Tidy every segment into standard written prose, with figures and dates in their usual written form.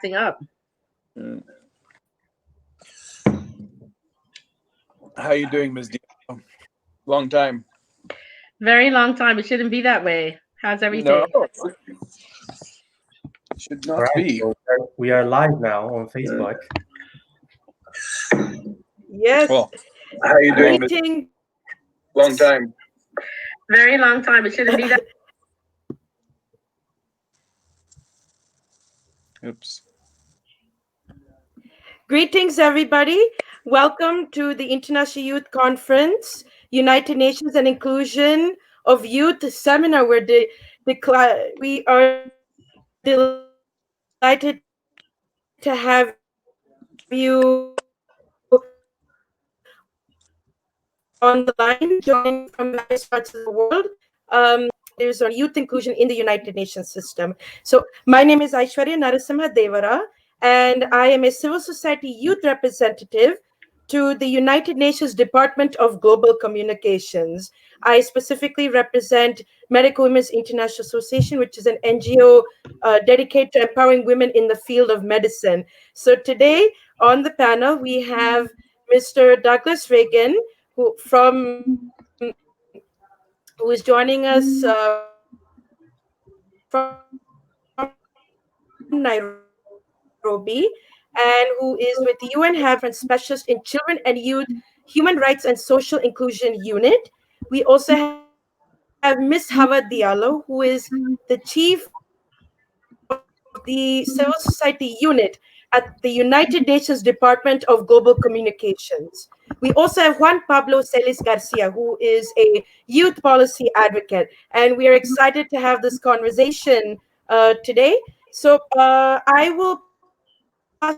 Up. How you doing, Ms. Diallo? Long time. Very long time. It shouldn't be that way. How's everything? No, should not be. So we are live now on Facebook. Yes. Well, how you doing? Greeting. Long time. Very long time. It shouldn't be that. Oops. Greetings, everybody. Welcome to the International Youth Conference, United Nations and Inclusion of Youth Seminar. We are delighted to have you on the line, joining from various parts of the world. There's on youth inclusion in the United Nations system. So my name is Aishwarya Narasimha Devara, and I am a civil society youth representative to the United Nations Department of Global Communications. I specifically represent Medical Women's International Association, which is an NGO dedicated to empowering women in the field of medicine. So today on the panel, we have Mr. Douglas Reagan, who is joining us from Nairobi, and who is with the UN Habitat Specialist in Children and Youth Human Rights and Social Inclusion Unit. We also have Ms. Hawa Diallo, who is the Chief of the Civil Society Unit at the United Nations Department of Global Communications. We also have Juan Pablo Celis Garcia, who is a youth policy advocate, and we are excited to have this conversation today. So I will pass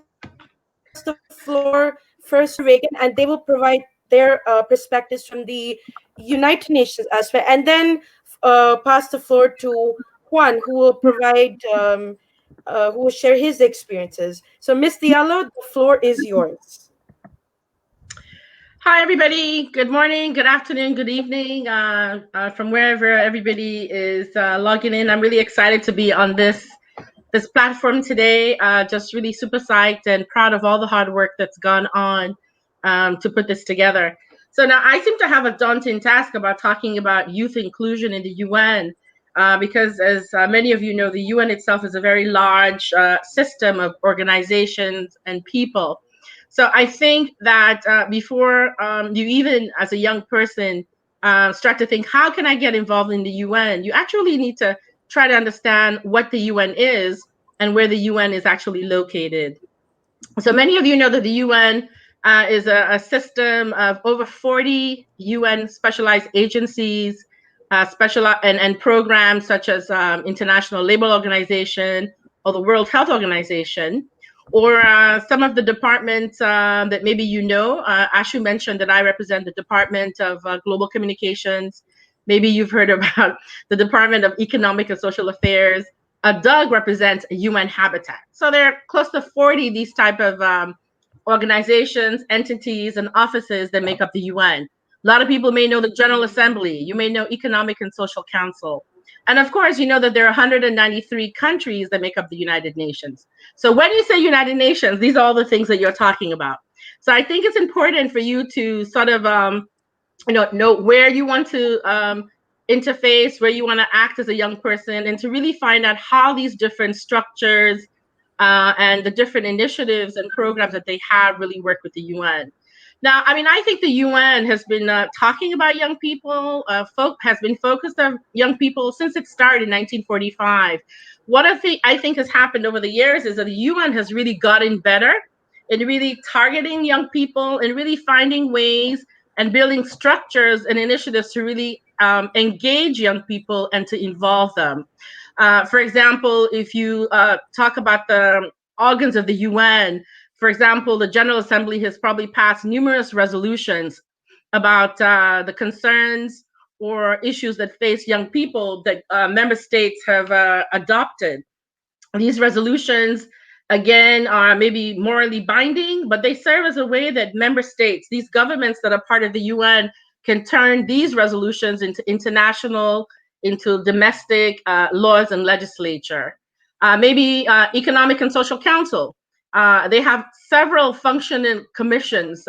the floor first to Reagan, and they will provide their perspectives from the United Nations aspect, and then pass the floor to Juan, who will provide, who will share his experiences. So, Ms. Diallo, the floor is yours. Hi, everybody. Good morning, good afternoon, good evening, from wherever everybody is logging in. I'm really excited to be on this platform today. Just really super psyched and proud of all the hard work that's gone on to put this together. So now I seem to have a daunting task about talking about youth inclusion in the UN, because as many of you know, the UN itself is a very large system of organizations and people. So I think that before you even, as a young person, start to think, how can I get involved in the UN? You actually need to try to understand what the UN is and where the UN is actually located. So many of you know that the UN is a system of over 40 UN specialized agencies, and programs such as International Labour Organization or the World Health Organization, or some of the departments that maybe you know. Ashu mentioned that I represent the Department of Global Communications. Maybe you've heard about the Department of Economic and Social Affairs. Doug represents UN Habitat. So there are close to 40 these type of organizations, entities, and offices that make up the UN. A lot of people may know the General Assembly. You may know Economic and Social Council. And of course, you know that there are 193 countries that make up the United Nations. So when you say United Nations, these are all the things that you're talking about. So I think it's important for you to sort of know where you want to interface, where you want to act as a young person, and to really find out how these different structures and the different initiatives and programs that they have really work with the UN. Now, I mean, I think the UN has been talking about young people, has been focused on young people since it started in 1945. What I think has happened over the years is that the UN has really gotten better in really targeting young people and really finding ways and building structures and initiatives to really engage young people and to involve them. For example, if you talk about the organs of the UN, for example, the General Assembly has probably passed numerous resolutions about the concerns or issues that face young people that member states have adopted. These resolutions, again, are maybe morally binding, but they serve as a way that member states, these governments that are part of the UN, can turn these resolutions into international, into domestic laws and legislature. Maybe Economic and Social Council. They have several functioning commissions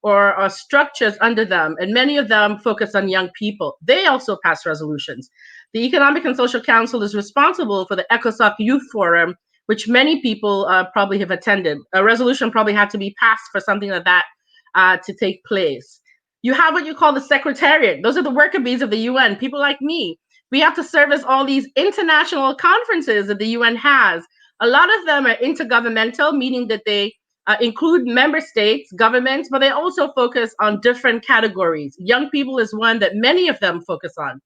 or structures under them, and many of them focus on young people. They also pass resolutions. The Economic and Social Council is responsible for the ECOSOC Youth Forum, which many people probably have attended. A resolution probably had to be passed for something like that to take place. You have what you call the Secretariat. Those are the worker bees of the UN, people like me. We have to service all these international conferences that the UN has. A lot of them are intergovernmental, meaning that they include member states, governments, but they also focus on different categories. Young people is one that many of them focus on.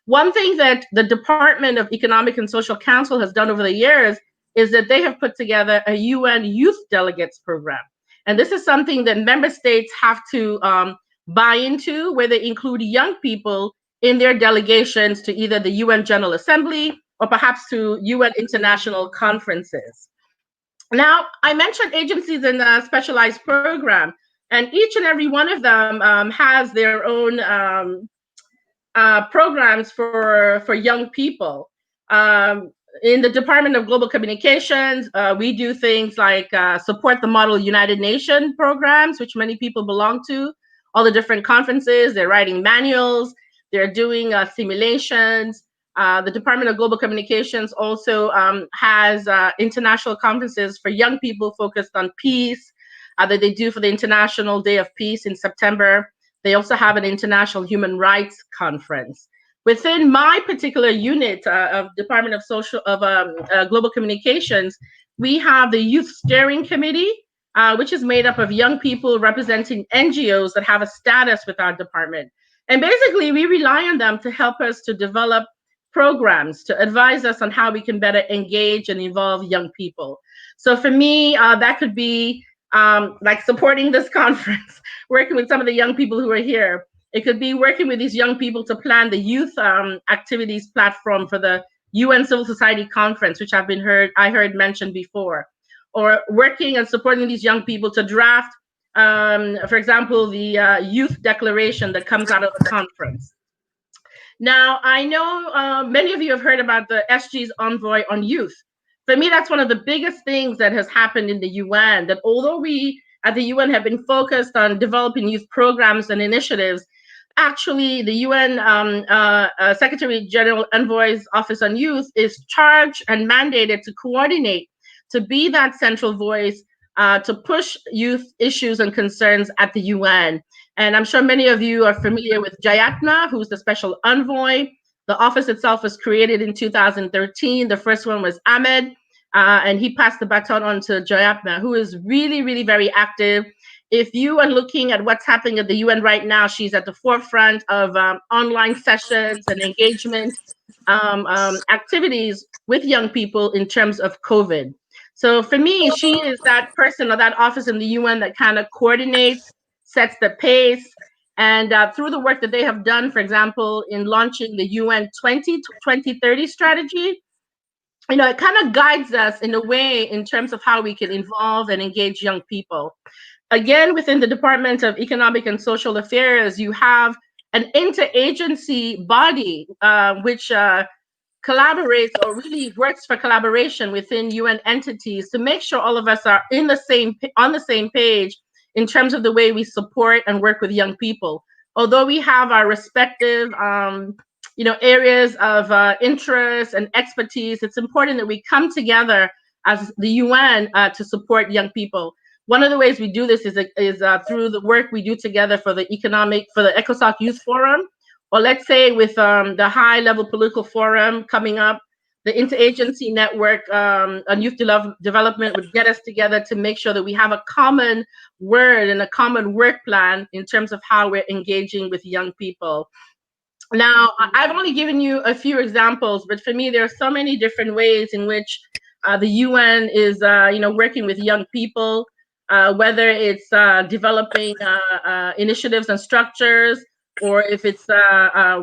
One thing that the Department of Economic and Social Council has done over the years is that they have put together a UN Youth Delegates Program. And this is something that member states have to buy into, where they include young people in their delegations to either the UN General Assembly or perhaps to UN international conferences. Now, I mentioned agencies in a specialized program, and each and every one of them has their own programs for young people. In the Department of Global Communications, we do things like support the Model United Nations programs, which many people belong to, all the different conferences. They're writing manuals, they're doing simulations. The Department of Global Communications also has international conferences for young people focused on peace that they do for the International Day of Peace in September. They also have an International Human Rights Conference. Within my particular unit of Department of Global Communications, we have the Youth Steering Committee, which is made up of young people representing NGOs that have a status with our department. And basically, we rely on them to help us to develop programs, to advise us on how we can better engage and involve young people. So for me, that could be like supporting this conference, working with some of the young people who are here. It could be working with these young people to plan the youth activities platform for the UN Civil Society Conference, which I heard mentioned before, or working and supporting these young people to draft, for example, the youth declaration that comes out of the conference. Now, I know many of you have heard about the SG's Envoy on Youth. For me, that's one of the biggest things that has happened in the UN, that although we at the UN have been focused on developing youth programs and initiatives, actually the UN Secretary General Envoy's Office on Youth is charged and mandated to coordinate, to be that central voice, to push youth issues and concerns at the UN. And I'm sure many of you are familiar with Jayatna, who's the special envoy. The office itself was created in 2013. The first one was Ahmed, and he passed the baton on to Jayatna, who is really, really very active. If you are looking at what's happening at the UN right now, she's at the forefront of online sessions and engagement activities with young people in terms of COVID. So for me, she is that person or that office in the UN that kind of coordinates, sets the pace, and through the work that they have done, for example, in launching the UN 2030 strategy, you know, it kind of guides us in a way in terms of how we can involve and engage young people. Again, within the Department of Economic and Social Affairs, you have an interagency body which collaborates or really works for collaboration within UN entities to make sure all of us are on the same page in terms of the way we support and work with young people. Although we have our respective areas of interest and expertise, it's important that we come together as the UN to support young people. One of the ways we do this is through the work we do together for the ECOSOC Youth Forum, or let's say with the High Level Political Forum coming up. The Interagency Network on Youth Development would get us together to make sure that we have a common word and a common work plan in terms of how we're engaging with young people. Now, I've only given you a few examples, but for me, there are so many different ways in which the UN is, working with young people, whether it's developing initiatives and structures, or if it's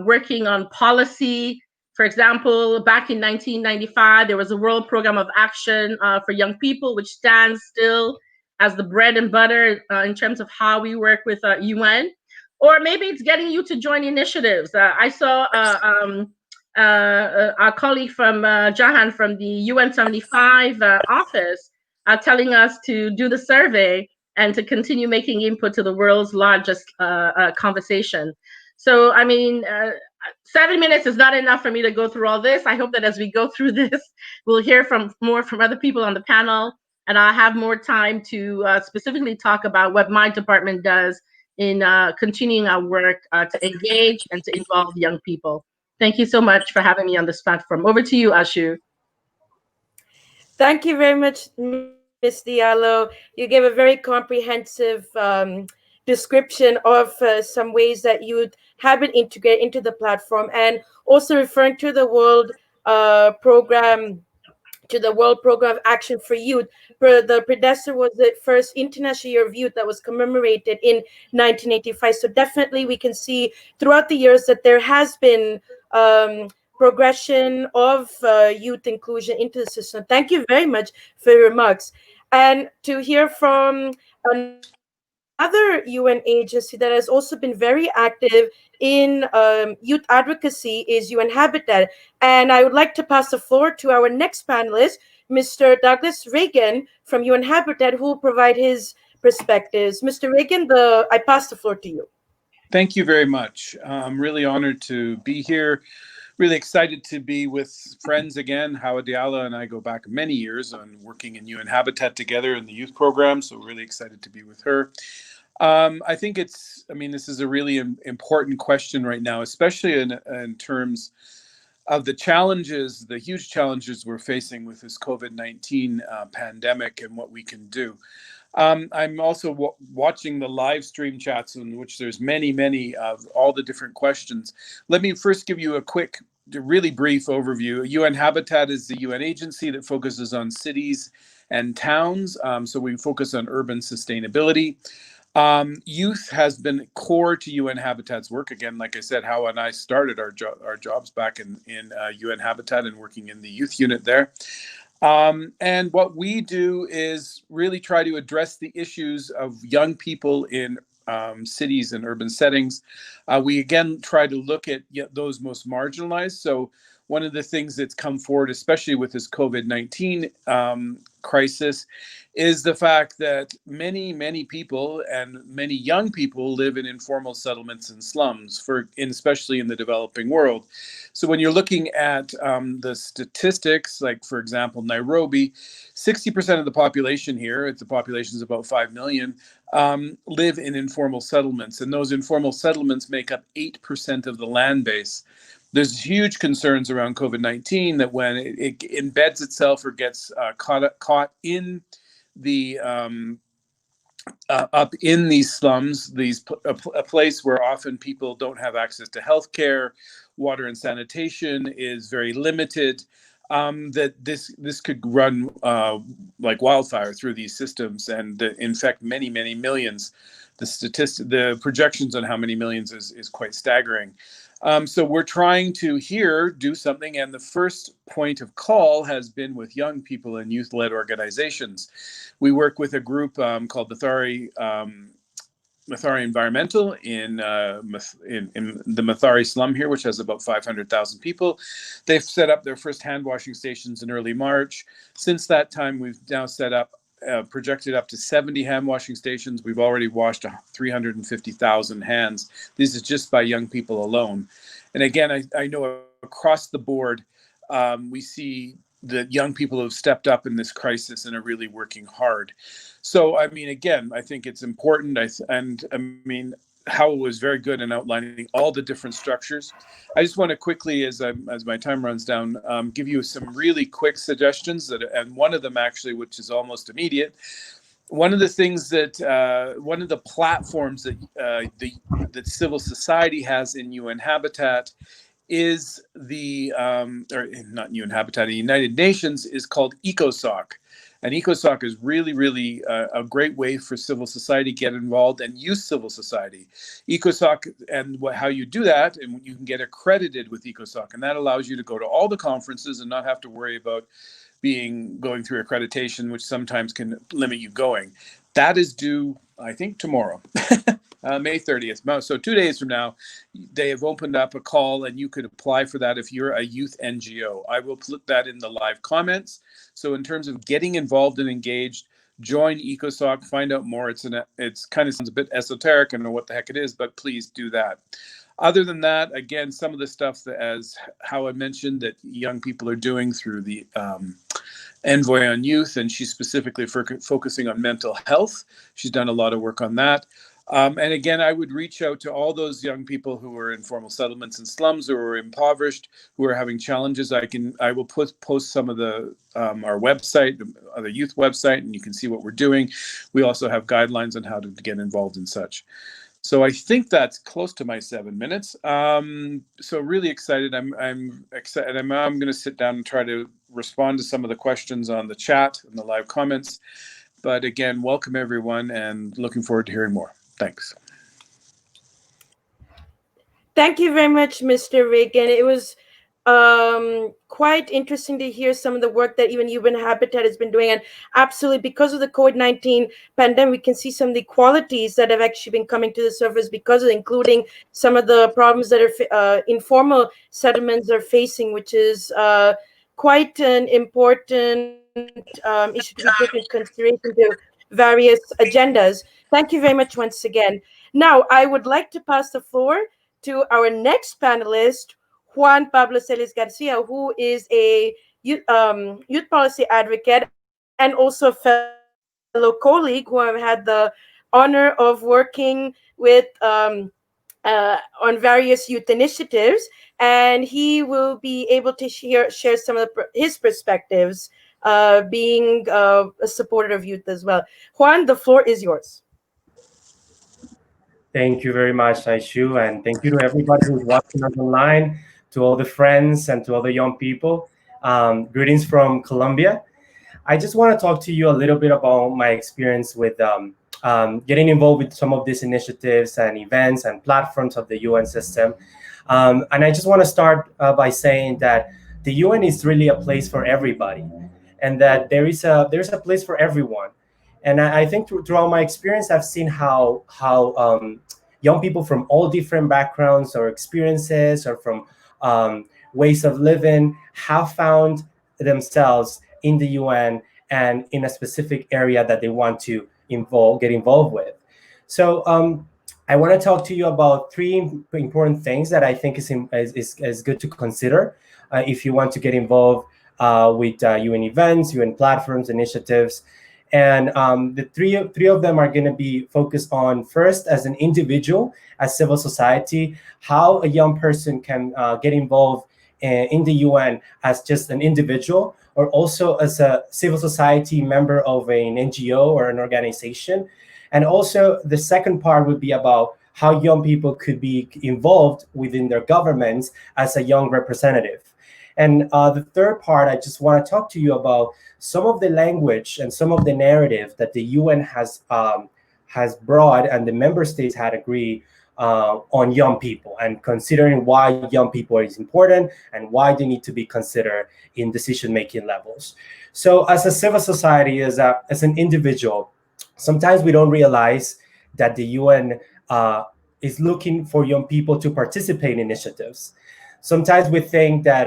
working on policy. For example, back in 1995, there was a World Program of Action for Young People, which stands still as the bread and butter in terms of how we work with UN. Or maybe it's getting you to join initiatives. I saw our colleague from Jahan from the UN 75 office telling us to do the survey and to continue making input to the world's largest conversation. So, I mean, 7 minutes is not enough for me to go through all this. I hope that as we go through this, we'll hear more from other people on the panel, and I'll have more time to specifically talk about what my department does in continuing our work to engage and to involve young people. Thank you so much for having me on this platform. Over to you, Ashu. Thank you very much, Ms. Diallo. You gave a very comprehensive description of some ways that youth have been integrated into the platform, and also referring to the program to the World Program of Action for Youth. The predecessor was the first International Year of Youth that was commemorated in 1985. So definitely we can see throughout the years that there has been progression of youth inclusion into the system. Thank you very much for your remarks. And to hear from another UN agency that has also been very active in youth advocacy is UN Habitat. And I would like to pass the floor to our next panelist, Mr. Douglas Reagan from UN Habitat, who will provide his perspectives. Mr. Reagan, I pass the floor to you. Thank you very much. I'm really honored to be here. Really excited to be with friends again. Hawa Diallo and I go back many years on working in UN Habitat together in the youth program. So really excited to be with her. I think this is a really important question right now, especially in terms of the challenges, the huge challenges we're facing with this COVID-19 pandemic and what we can do. I'm also watching the live stream chats in which there's many of all the different questions. Let me first give you a quick, really brief overview. UN Habitat is the UN agency that focuses on cities and towns. So we focus on urban sustainability. Youth has been core to UN Habitat's work. Again, like I said, Hawa and I started our jobs back in UN Habitat and working in the youth unit there. And what we do is really try to address the issues of young people in cities and urban settings. We again try to look at those most marginalized. So one of the things that's come forward, especially with this COVID-19 crisis, is the fact that many people and many young people live in informal settlements and slums, especially in the developing world. So when you're looking at the statistics, like for example, Nairobi, 60% of the population here, the population is about 5 million, live in informal settlements. And those informal settlements make up 8% of the land base. There's huge concerns around COVID-19 that when it embeds itself or gets caught in the up in these slums, a place where often people don't have access to healthcare, water and sanitation is very limited, that this could run like wildfire through these systems and infect many millions. The projections on how many millions is quite staggering. So we're trying to do something, and the first point of call has been with young people and youth-led organizations. We work with a group called Mathari Environmental in the Mathari slum here, which has about 500,000 people. They've set up their first hand washing stations in early March. Since that time, we've now set up projected up to 70 hand washing stations. We've already washed 350,000 hands. This is just by young people alone. And again, I know across the board, we see that young people have stepped up in this crisis and are really working hard. So, I mean, again, I think it's important. Hawa was very good in outlining all the different structures. I just want to quickly, as my time runs down, give you some really quick suggestions, and one of them actually, which is almost immediate. One of the things one of the platforms that civil society has in UN Habitat is not UN Habitat, the United Nations, is called ECOSOC. And ECOSOC is really a great way for civil society to get involved and use civil society. ECOSOC, and how you do that, and you can get accredited with ECOSOC, and that allows you to go to all the conferences and not have to worry about going through accreditation, which sometimes can limit you going. That is due, I think, tomorrow. May 30th. So 2 days from now, they have opened up a call and you could apply for that if you're a youth NGO. I will put that in the live comments. So in terms of getting involved and engaged, join ECOSOC, find out more. It's kind of sounds a bit esoteric. I don't know what the heck it is, but please do that. Other than that, again, some of the stuff that, as how I mentioned, that young people are doing through the Envoy on Youth, and she's specifically focusing on mental health. She's done a lot of work on that. And again, I would reach out to all those young people who are in formal settlements and slums, or are impoverished, who are having challenges. I will post some of the our website, the youth website, and you can see what we're doing. We also have guidelines on how to get involved in such. So I think that's close to my 7 minutes. So really excited. I'm excited. I'm going to sit down and try to respond to some of the questions on the chat and the live comments. But again, welcome everyone, and looking forward to hearing more. Thanks. Thank you very much, Mr. Reagan. It was quite interesting to hear some of the work that even UN Habitat has been doing. And absolutely, because of the COVID-19 pandemic, we can see some of the qualities that have actually been coming to the surface because of including some of the problems that are informal settlements are facing, which is quite an important issue to be taken into consideration to various agendas. Thank you very much once again. Now, I would like to pass the floor to our next panelist, Juan Pablo Celis Garcia, who is a youth policy advocate and also a fellow colleague who I've had the honor of working with on various youth initiatives. And he will be able to share some of his perspectives, being a supporter of youth as well. Juan, the floor is yours. Thank you very much, Aishu, and thank you to everybody who's watching us online, to all the friends and to all the young people. Greetings from Colombia. I just want to talk to you a little bit about my experience with getting involved with some of these initiatives and events and platforms of the UN system. And I just want to start by saying that the UN is really a place for everybody, and that there's a place for everyone. And I think throughout my experience, I've seen how young people from all different backgrounds or experiences or from ways of living have found themselves in the UN and in a specific area that they want to get involved with. So I want to talk to you about three important things that I think is good to consider if you want to get involved with UN events, UN platforms, initiatives. And the three of them are going to be focused on, first, as an individual, as civil society, how a young person can get involved in the UN as just an individual, or also as a civil society member of an NGO or an organization. And also the second part would be about how young people could be involved within their governments as a young representative. And the third part, I just want to talk to you about some of the language and some of the narrative that the UN has brought and the member states had agreed on young people, and considering why young people is important and why they need to be considered in decision-making levels. So as a civil society, as an individual, sometimes we don't realize that the UN is looking for young people to participate in initiatives. Sometimes we think that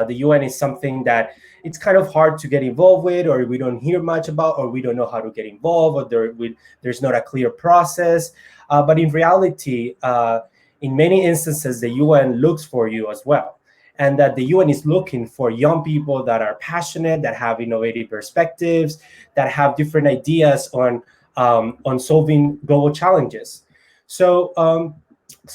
the UN is something that it's kind of hard to get involved with, or we don't hear much about, or we don't know how to get involved, or there's not a clear process. But in reality, in many instances, the UN looks for you as well. And that the UN is looking for young people that are passionate, that have innovative perspectives, that have different ideas on solving global challenges. So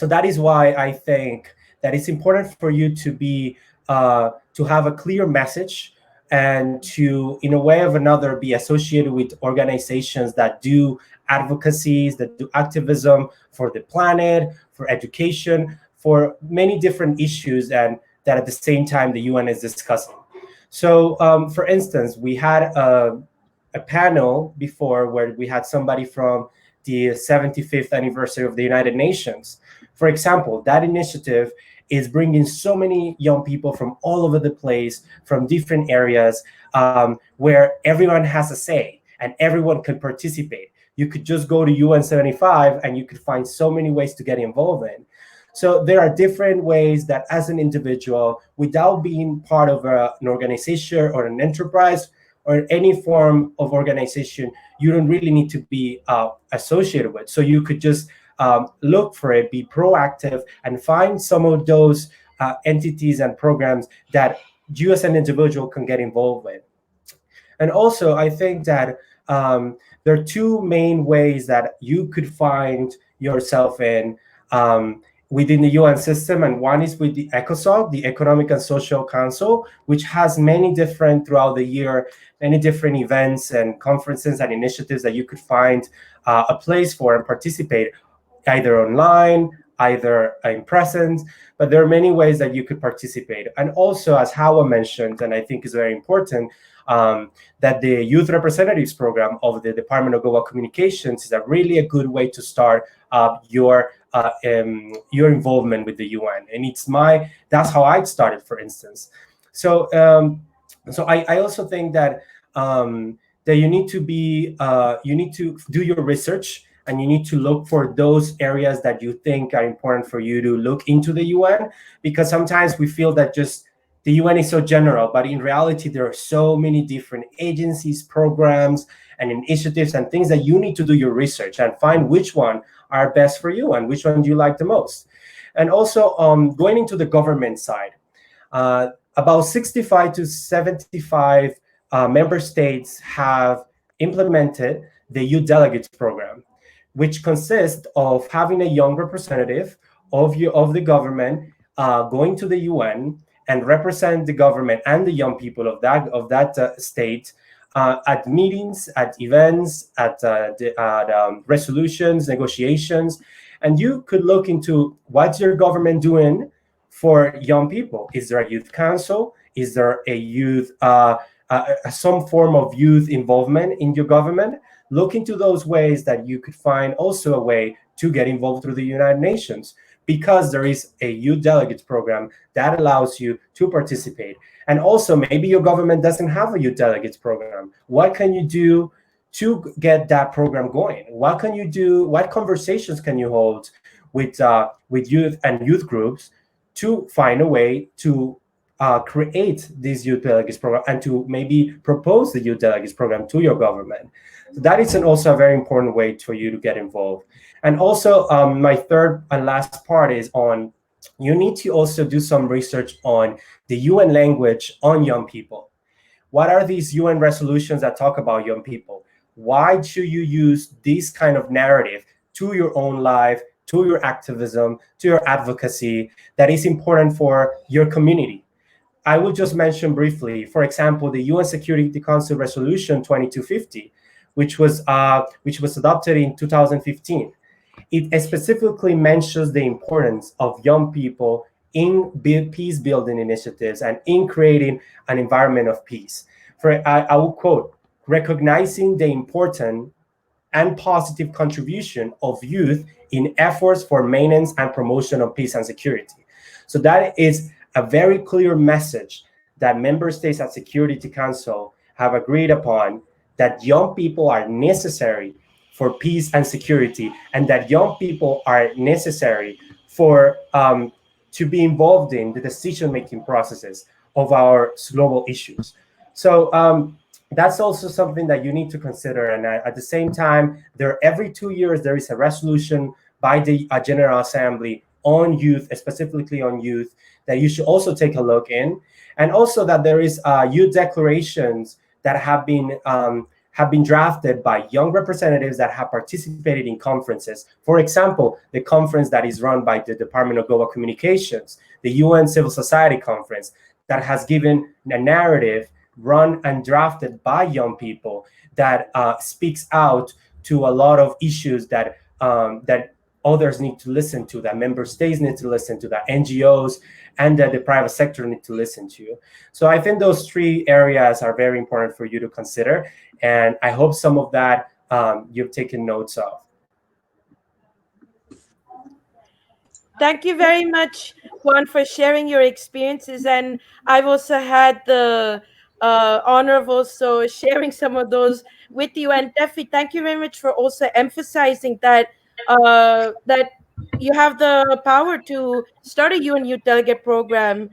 that is why I think that it's important for you to be to have a clear message, and to, in a way or another, be associated with organizations that do advocacies, that do activism for the planet, for education, for many different issues, and that at the same time the UN is discussing. So, for instance, we had a panel before where we had somebody from the 75th anniversary of the United Nations. For example, that initiative is bringing so many young people from all over the place, from different areas, where everyone has a say and everyone can participate You could just go to UN 75 and you could find so many ways to get involved in. So there are different ways that as an individual, without being part of an organization or an enterprise or any form of organization, you don't really need to be associated with. So you could just look for it, be proactive, and find some of those entities and programs that you as an individual can get involved with. And also, I think that there are two main ways that you could find yourself in within the UN system. And one is with the ECOSOC, the Economic and Social Council, which has many different, throughout the year, many different events and conferences and initiatives that you could find a place for and participate, either online, either in presence, but there are many ways that you could participate. And also, as Hawa mentioned, and I think is very important, that the Youth Representatives Program of the Department of Global Communications is a really a good way to start your involvement with the UN. And that's how I started, for instance. So I also think that that you need to do your research, and you need to look for those areas that you think are important for you to look into the UN, because sometimes we feel that just the UN is so general, but in reality, there are so many different agencies, programs, and initiatives and things that you need to do your research and find which one are best for you and which one do you like the most. And also, going into the government side, about 65 to 75 member states have implemented the Youth Delegates Program, which consists of having a young representative of the government going to the UN and represent the government and the young people of that state at meetings, at events, at resolutions, negotiations. And you could look into what's your government doing for young people. Is there a youth council? Is there a youth, some form of youth involvement in your government? Look into those ways that you could find also a way to get involved through the United Nations, because there is a youth delegates program that allows you to participate. And also, maybe your government doesn't have a youth delegates program. What can you do to get that program going? What can you do? What conversations can you hold with youth and youth groups to find a way to create this youth delegates program and to maybe propose the youth delegates program to your government? So that is also a very important way for you to get involved. And also, my third and last part is on, you need to also do some research on the UN language on young people. What are these UN resolutions that talk about young people? Why should you use this kind of narrative to your own life, to your activism, to your advocacy that is important for your community? I will just mention briefly, for example, the UN Security Council Resolution 2250, which was adopted in 2015. It specifically mentions the importance of young people in peace building initiatives and in creating an environment of peace. I will quote, recognizing the important and positive contribution of youth in efforts for maintenance and promotion of peace and security. So that is a very clear message that member states at Security Council have agreed upon, that young people are necessary for peace and security, and that young people are necessary for to be involved in the decision-making processes of our global issues. So that's also something that you need to consider. And at the same time, every 2 years there is a resolution by the General Assembly on youth, specifically on youth, that you should also take a look in. And also that there is youth declarations that have been drafted by young representatives that have participated in conferences. For example, the conference that is run by the Department of Global Communications, the UN Civil Society Conference, that has given a narrative run and drafted by young people that speaks out to a lot of issues that others need to listen to, that member states need to listen to, that NGOs and that the private sector need to listen to. So I think those three areas are very important for you to consider. And I hope some of that you've taken notes of. Thank you very much, Juan, for sharing your experiences. And I've also had the honor of also sharing some of those with you. And definitely, thank you very much for also emphasizing that that you have the power to start a UN Youth Delegate program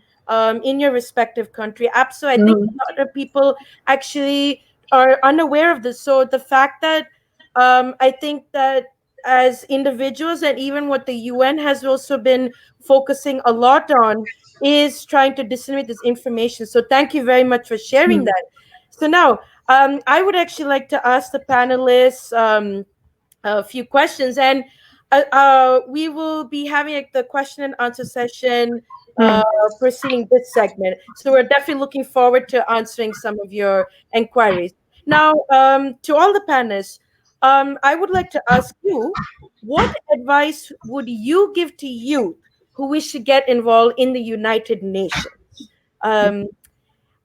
in your respective country. Absolutely, I think Mhm. a lot of people actually are unaware of this. So the fact that I think that as individuals and even what the UN has also been focusing a lot on is trying to disseminate this information. So thank you very much for sharing that. So now, I would actually like to ask the panelists a few questions, and we will be having like, the question and answer session uh, Mhm. preceding this segment. So we're definitely looking forward to answering some of your inquiries. Now, to all the panelists, I would like to ask you, what advice would you give to youth who wish to get involved in the United Nations? Um,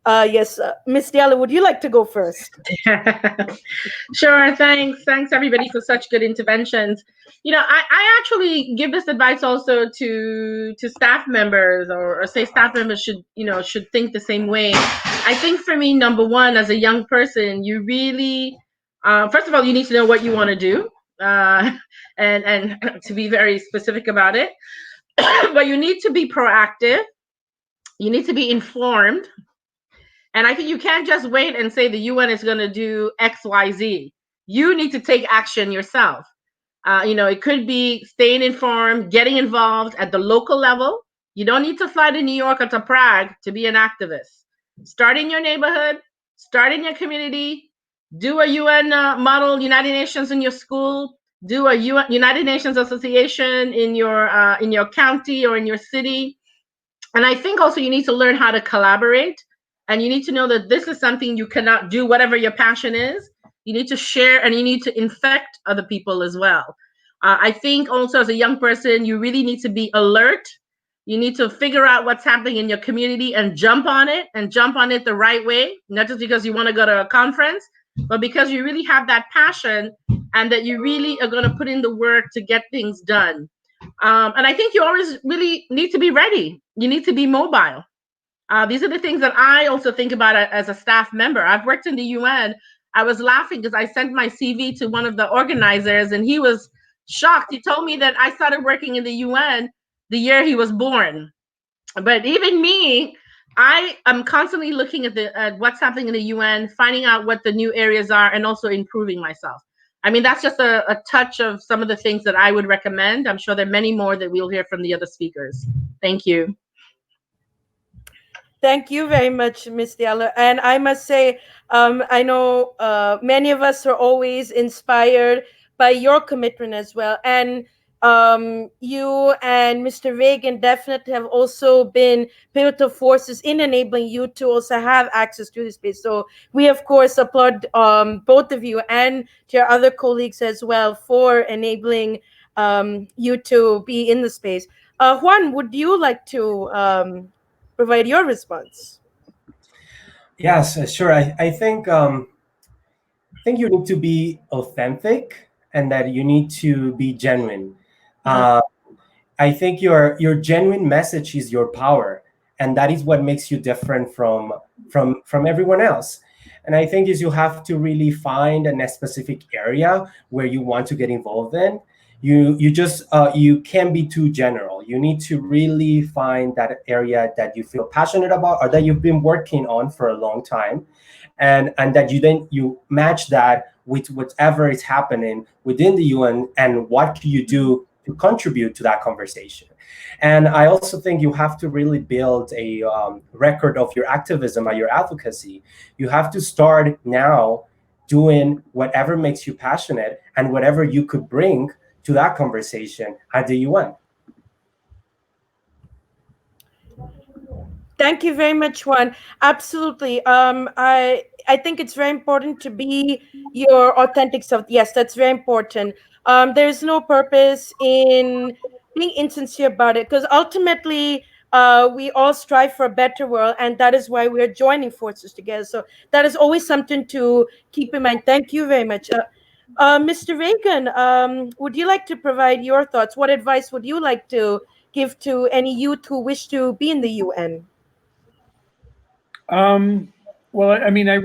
yes, Miss Diallo, would you like to go first? Sure. Thanks. Thanks everybody for such good interventions. I actually give this advice also to staff members, or say staff members should think the same way. I think for me, number one, as a young person, you really, first of all, you need to know what you want to do, uh, and to be very specific about it. But you need to be proactive. You need to be informed, and I think you can't just wait and say the UN is going to do X, Y, Z. You need to take action yourself. It could be staying informed, getting involved at the local level. You don't need to fly to New York or to Prague to be an activist. Start in your neighborhood, start in your community, do a UN model United Nations in your school, do a United Nations association in your county or in your city. And I think also you need to learn how to collaborate, and you need to know that this is something you cannot do, whatever your passion is. You need to share, and you need to infect other people as well. I think also as a young person, you really need to be alert. You need to figure out what's happening in your community and jump on it the right way, not just because you want to go to a conference, but because you really have that passion and that you really are going to put in the work to get things done. And I think you always really need to be ready. You need to be mobile. These are the things that I also think about as a staff member. I've worked in the UN. I was laughing because I sent my CV to one of the organizers, and he was shocked. He told me that I started working in the UN the year he was born. But even me, I am constantly looking at what's happening in the UN, finding out what the new areas are, and also improving myself. I mean, that's just a touch of some of the things that I would recommend. I'm sure there are many more that we'll hear from the other speakers. Thank you. Thank you very much, Miss Diallo. And I must say, I know many of us are always inspired by your commitment as well. And you and Mr. Reagan definitely have also been pivotal forces in enabling you to also have access to this space. So we, of course, applaud both of you and to your other colleagues as well for enabling you to be in the space. Juan, would you like to provide your response? Yes, sure. I think you need to be authentic and that you need to be genuine. Mhm. Uh, I think your genuine message is your power, and that is what makes you different from everyone else. And I think is you have to really find a specific area where you want to get involved in. You can't be too general. You need to really find that area that you feel passionate about or that you've been working on for a long time, and that you match that with whatever is happening within the UN and what can you do to contribute to that conversation. And I also think you have to really build a record of your activism and your advocacy. You have to start now doing whatever makes you passionate and whatever you could bring to that conversation at the UN. Thank you very much, Juan. Absolutely. I think it's very important to be your authentic self. Yes, that's very important. There's no purpose in being insincere about it because ultimately, we all strive for a better world, and that is why we're joining forces together. So that is always something to keep in mind. Thank you very much. Mr. Reagan, would you like to provide your thoughts? What advice would you like to give to any youth who wish to be in the UN? Um, Well, I mean, I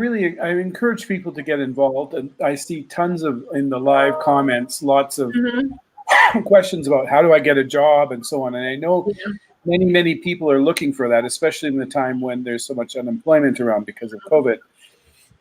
encourage people to get involved, and I see tons of in the live comments, lots of Mm-hmm. questions about how do I get a job and so on. And I know Yeah. many people are looking for that, especially in the time when there's so much unemployment around because of COVID.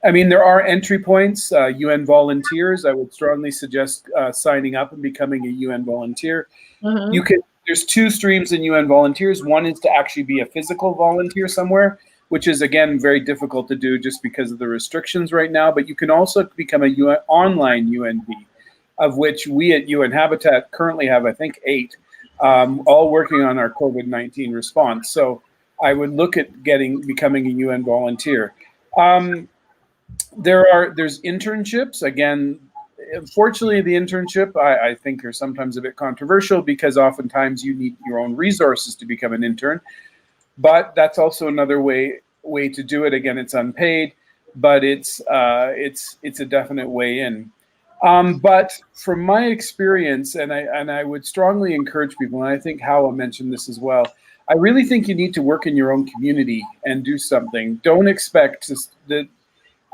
I mean, there are entry points. UN volunteers. I would strongly suggest signing up and becoming a UN volunteer. You Mm-hmm. can. There's two streams in UN volunteers. One is to actually be a physical volunteer somewhere, which is again very difficult to do just because of the restrictions right now. But you can also become a UN, online UNV, of which we at UN Habitat currently have, I think, 8, all working on our COVID-19 response. So I would look at becoming a UN volunteer. Um, there's internships again. Unfortunately, the internship I think are sometimes a bit controversial because oftentimes you need your own resources to become an intern, but that's also another way to do it. Again, it's unpaid, but it's a definite way in. But from my experience, and I would strongly encourage people, and I think Howell mentioned this as well. I really think you need to work in your own community and do something. Don't expect that.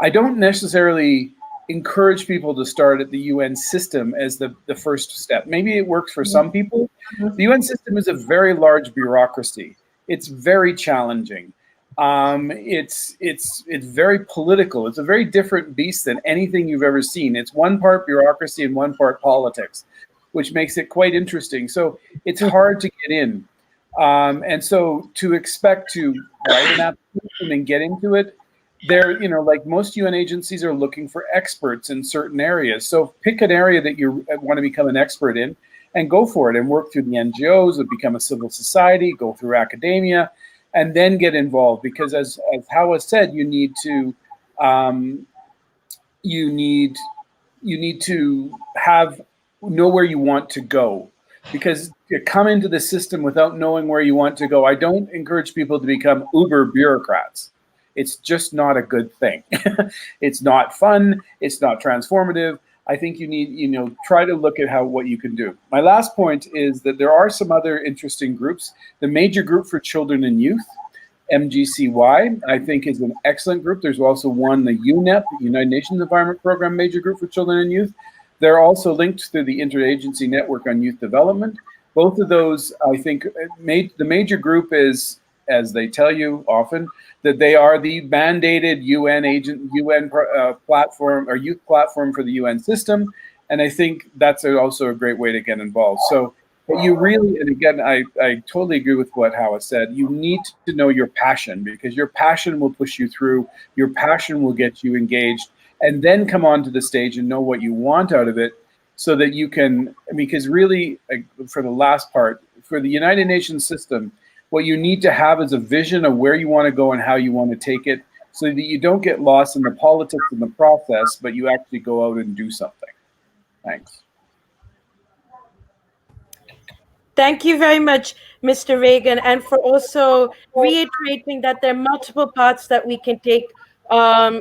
I don't necessarily encourage people to start at the UN system as the first step. Maybe it works for some people. The UN system is a very large bureaucracy. It's very challenging. It's very political. It's a very different beast than anything you've ever seen. It's one part bureaucracy and one part politics, which makes it quite interesting. So it's hard to get in. And so to expect to write an application and get into it, they're, like most UN agencies are looking for experts in certain areas. So pick an area that you want to become an expert in and go for it and work through the NGOs or become a civil society, go through academia, and then get involved. Because as Hawa said, um, you need you need to know where you want to go, because you come into the system without knowing where you want to go. I don't encourage people to become uber bureaucrats. It's just not a good thing. It's not fun. It's not transformative. I think you need, try to look at what you can do. My last point is that there are some other interesting groups. The Major Group for Children and Youth, MGCY, I think is an excellent group. There's also one, the UNEP, United Nations Environment Program Major Group for Children and Youth. They're also linked through the Interagency Network on Youth Development. Both of those, I think, the major group is, as they tell you often, that they are the mandated UN platform or youth platform for the UN system. And I think that's also a great way to get involved. So you really, and again, I totally agree with what Howard said. You need to know your passion, because your passion will push you through. Your passion will get you engaged, and then come onto the stage and know what you want out of it, so that you can, because really, for the last part, for the United Nations system, what you need to have is a vision of where you want to go and how you want to take it, so that you don't get lost in the politics in the process, but you actually go out and do something. Thanks. Thank you very much, Mr. Reagan, and for also reiterating that there are multiple paths that we can take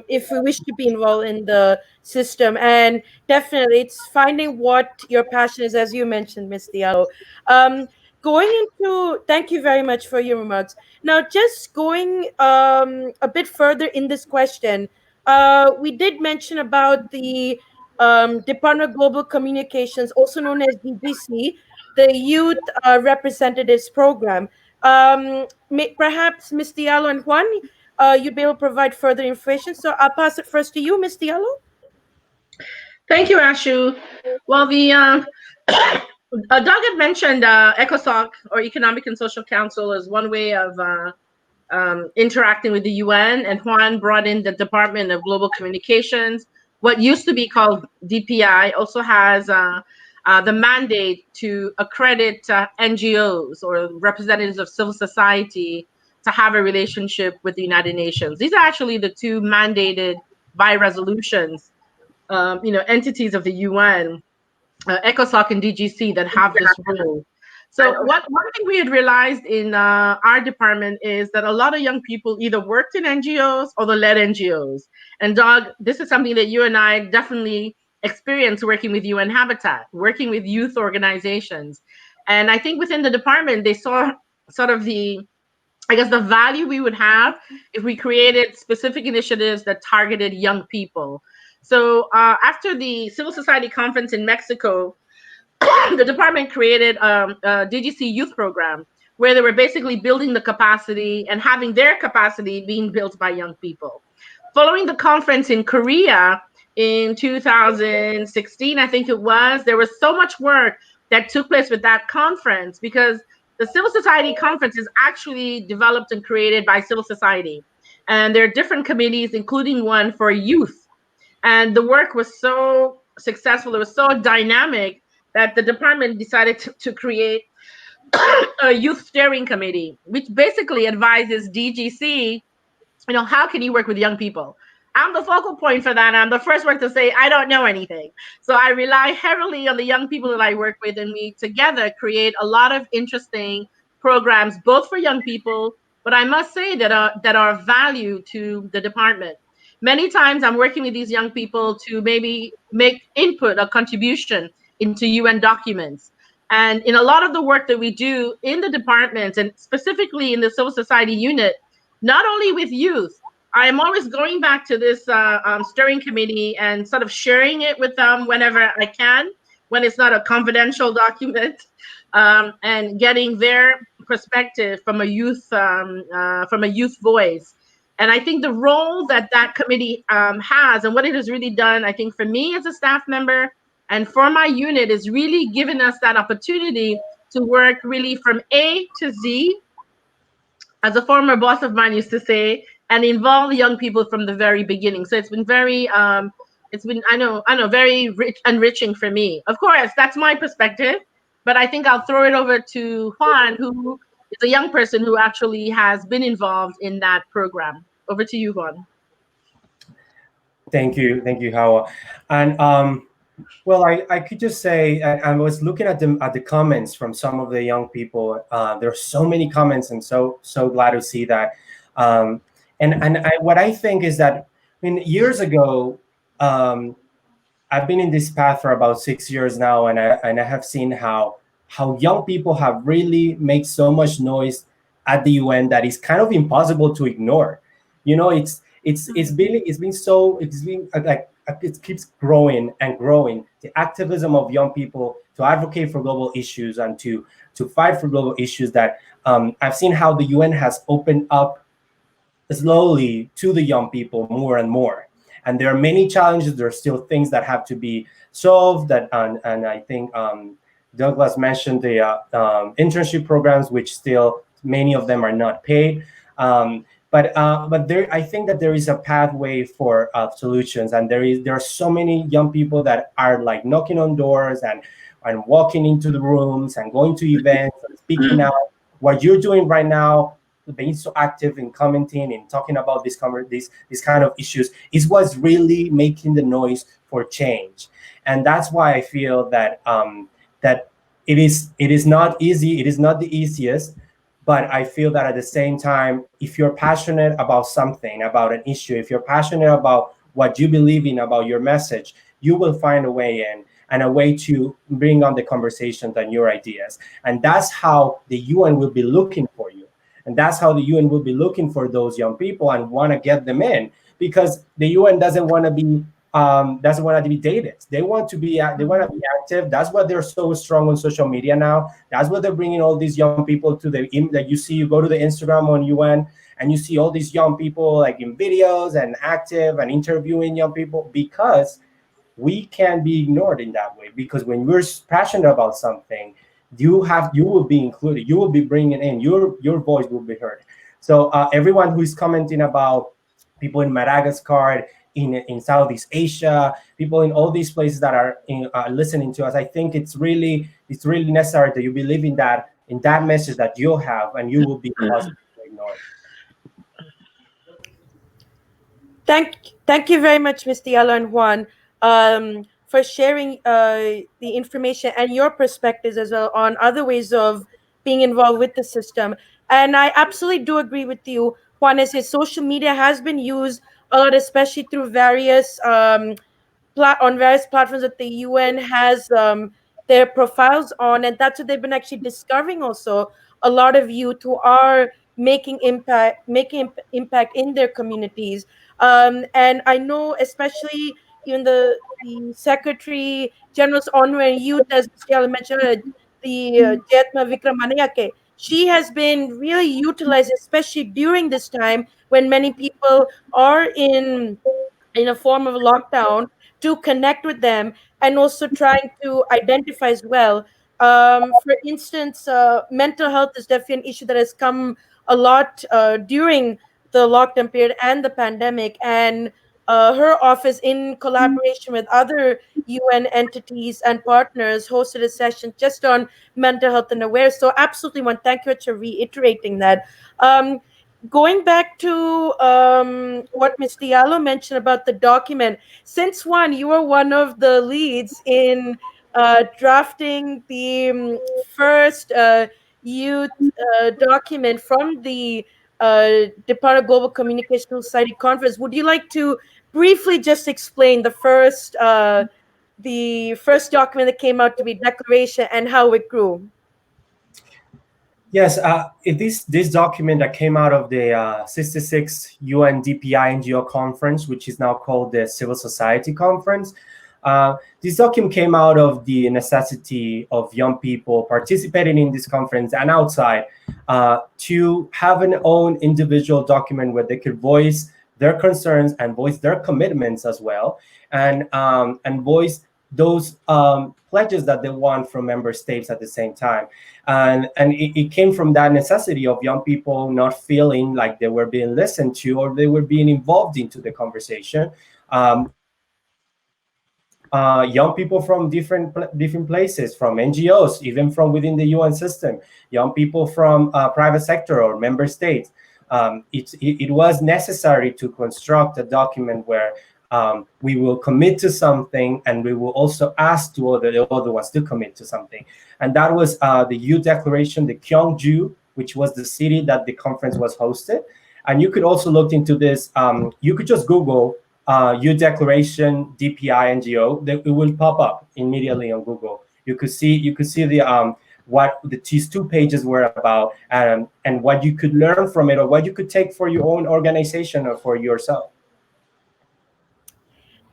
if we wish to be involved in the system. And definitely, it's finding what your passion is, as you mentioned, Ms. Diallo. Um, thank you very much for your remarks. Now, just going a bit further in this question, we did mention about the Department of Global Communications, also known as DGC, the Youth Representatives Program. Perhaps Ms. Diallo and Juan, you'd be able to provide further information. So I'll pass it first to you, Ms. Diallo. Thank you, Ashu. Well, the Doug had mentioned ECOSOC, or Economic and Social Council, as one way of interacting with the UN, and Juan brought in the Department of Global Communications. What used to be called DPI also has the mandate to accredit NGOs or representatives of civil society to have a relationship with the United Nations. These are actually the two mandated by resolutions, entities of the UN, ECOSOC and DGC, that have this role. So one thing we had realized in our department is that a lot of young people either worked in NGOs or they led NGOs. And Doug, this is something that you and I definitely experienced working with UN Habitat, working with youth organizations. And I think within the department, they saw sort of the I guess, the value we would have if we created specific initiatives that targeted young people. So after the civil society conference in Mexico, the department created a DGC youth program where they were basically building the capacity and having their capacity being built by young people. Following the conference in Korea in 2016, I think it was, there was so much work that took place with that conference because the civil society conference is actually developed and created by civil society. And there are different committees, including one for youth. And the work was so successful, it was so dynamic that the department decided to create a youth steering committee, which basically advises DGC, how can you work with young people? I'm the focal point for that. I'm the first one to say I don't know anything. So I rely heavily on the young people that I work with, and we together create a lot of interesting programs, both for young people, but I must say that are value to the department. Many times I'm working with these young people to maybe make input or contribution into UN documents. And in a lot of the work that we do in the departments, and specifically in the civil society unit, not only with youth, I am always going back to this steering committee and sort of sharing it with them whenever I can, when it's not a confidential document, and getting their perspective from a youth voice. And I think the role that that committee has and what it has really done, I think for me as a staff member and for my unit, is really given us that opportunity to work really from A to Z, as a former boss of mine used to say, and involve young people from the very beginning. So it's been very, it's been, I know, very rich, enriching for me. Of course, that's my perspective, but I think I'll throw it over to Juan, who is a young person who actually has been involved in that program. Over to you, Juan. Thank you, Hawa. And well, I could just say I was looking at the comments from some of the young people. There are so many comments, and so glad to see that. Um, what I think is that, I mean, years ago, um, I've been in this path for about 6 years now, and I have seen how young people have really made so much noise at the UN that is kind of impossible to ignore. You know, it's been like it keeps growing and growing. The activism of young people to advocate for global issues and to fight for global issues, that I've seen how the UN has opened up slowly to the young people more and more. And there are many challenges. There are still things that have to be solved. And I think Douglas mentioned the internship programs, which still many of them are not paid. But there, I think that there is a pathway for solutions, and there are so many young people that are like knocking on doors and walking into the rooms and going to events and speaking out. What you're doing right now, being so active in commenting and talking about this kind of issues, is what's really making the noise for change. And that's why I feel that that it is not easy. It is not the easiest, but I feel that at the same time, if you're passionate about something, about an issue, if you're passionate about what you believe in, about your message, you will find a way in and a way to bring on the conversations and your ideas. And that's how the UN will be looking for you. And that's how the UN will be looking for those young people and want to get them in, because the UN doesn't want to be dated. They want to be active. That's why they're so strong on social media now. That's why they're bringing all these young people to that you see. You go to the Instagram on UN and you see all these young people like in videos and active and interviewing young people, because we can't be ignored in that way. Because when we're passionate about something, you will be included. You will be bringing in your voice will be heard. So everyone who is commenting about people in Madagascar, in Southeast Asia, people in all these places that are listening to us, I think it's really necessary that you believe in that message that you have, and you will be positively ignored. Thank you very much, Mr. Yalo and Juan, for sharing the information and your perspectives as well on other ways of being involved with the system. And I absolutely do agree with you, Juan, as his social media has been used a lot, especially through various on various platforms that the UN has their profiles on, and that's what they've been actually discovering also, a lot of youth who are making impact in their communities. And I know, especially even the Secretary General's Honor and Youth, as Mr. mentioned, the Jetma Vikramanayake. She has been really utilized, especially during this time when many people are in a form of lockdown, to connect with them, and also trying to identify as well. For instance, mental health is definitely an issue that has come a lot during the lockdown period and the pandemic. And her office, in collaboration with other UN entities and partners, hosted a session just on mental health and awareness. So, absolutely, one. Thank you for reiterating that. Um, Going back to what Ms. Diallo mentioned about the document, since you are one of the leads in drafting the first youth document from the Department of Global Communication Society conference, would you like to briefly just explain the first document that came out to be declaration and how it grew? Yes, this document that came out of the 66 UN DPI NGO conference, which is now called the Civil Society Conference. This document came out of the necessity of young people participating in this conference and outside to have an own individual document where they could voice their concerns and voice their commitments as well, and voice those pledges that they want from member states at the same time. And it came from that necessity of young people not feeling like they were being listened to or they were being involved into the conversation. Young people from different places, from NGOs, even from within the UN system, young people from private sector or member states. It was necessary to construct a document where we will commit to something, and we will also ask the other ones to commit to something. And that was the Youth Declaration, the Gyeongju, which was the city that the conference was hosted. And you could also look into this. You could just Google Youth Declaration DPI NGO. It will pop up immediately on Google. You could see the what these two pages were about, and what you could learn from it, or what you could take for your own organization or for yourself.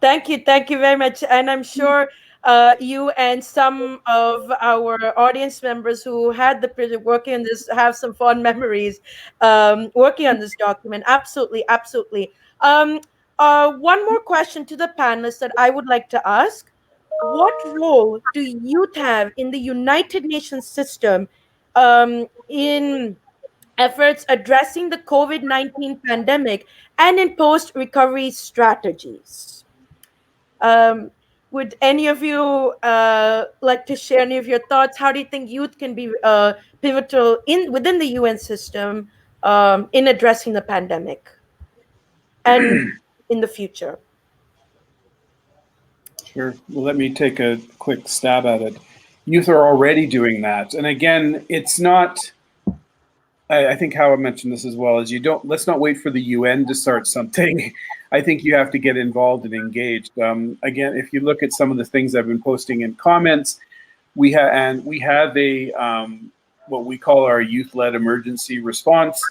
Thank you very much. And I'm sure you and some of our audience members who had the privilege of working on this have some fond memories working on this document. Absolutely, absolutely. Um, one more question to the panelists that I would like to ask. What role do youth have in the United Nations system in efforts addressing the COVID-19 pandemic and in post-recovery strategies? Um, would any of you like to share any of your thoughts? How do you think youth can be pivotal within the UN system in addressing the pandemic and in the future? Sure. Well, let me take a quick stab at it. Youth are already doing that. And again, it's not, I think Howard mentioned this as well, is let's not wait for the UN to start something. I think you have to get involved and engaged. Again, if you look at some of the things I've been posting in comments, we have a what we call our youth-led emergency response,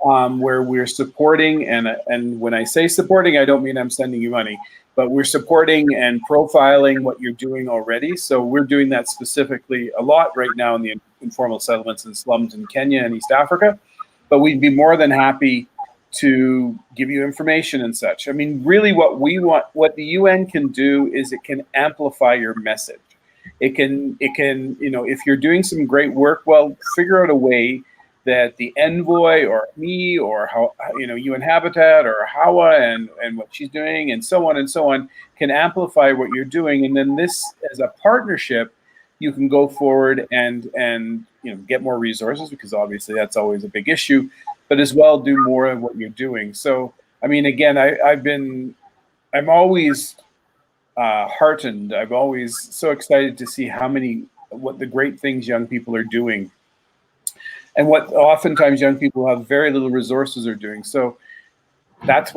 where we're supporting, and when I say supporting, I don't mean I'm sending you money, but we're supporting and profiling what you're doing already. So we're doing that specifically a lot right now in the informal settlements and slums in Kenya and East Africa. But we'd be more than happy to give you information and such. I mean, really what the UN can do is it can amplify your message. It can, if you're doing some great work, well, figure out a way that the envoy or me or how UN Habitat or Hawa and what she's doing and so on can amplify what you're doing, and then this as a partnership, you can go forward and get more resources, because obviously that's always a big issue, but as well do more of what you're doing. So I mean, again, I'm always heartened. I'm always so excited to see what the great things young people are doing. And what oftentimes young people who have very little resources are doing. So that's